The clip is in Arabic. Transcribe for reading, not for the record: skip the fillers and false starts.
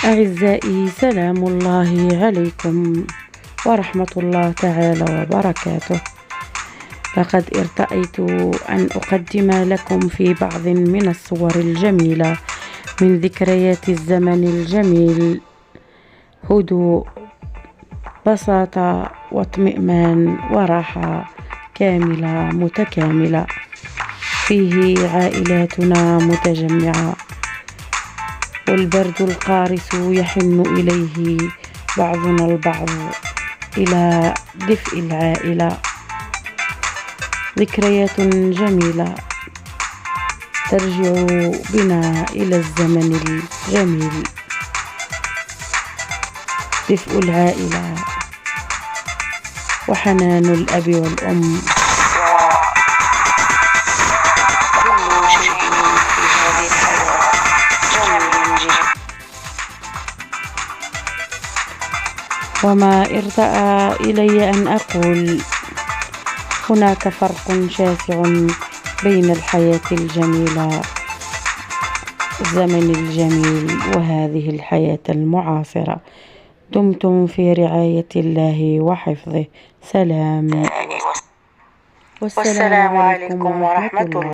أعزائي، سلام الله عليكم ورحمة الله تعالى وبركاته. لقد ارتأيت أن أقدم لكم في بعض من الصور الجميلة من ذكريات الزمن الجميل، هدوء، بساطة واطمئنان وراحة كاملة متكاملة. فيه عائلاتنا متجمعة والبرد القارس يحن إليه بعضنا البعض إلى دفء العائلة. ذكريات جميلة ترجع بنا إلى الزمن الجميل، دفء العائلة وحنان الأب والأم. وما ارتأى إلي أن أقول هناك فرق شاسع بين الحياة الجميلة، الزمن الجميل، وهذه الحياة المعاصرة. دمتم في رعاية الله وحفظه. سلام والسلام عليكم ورحمة الله.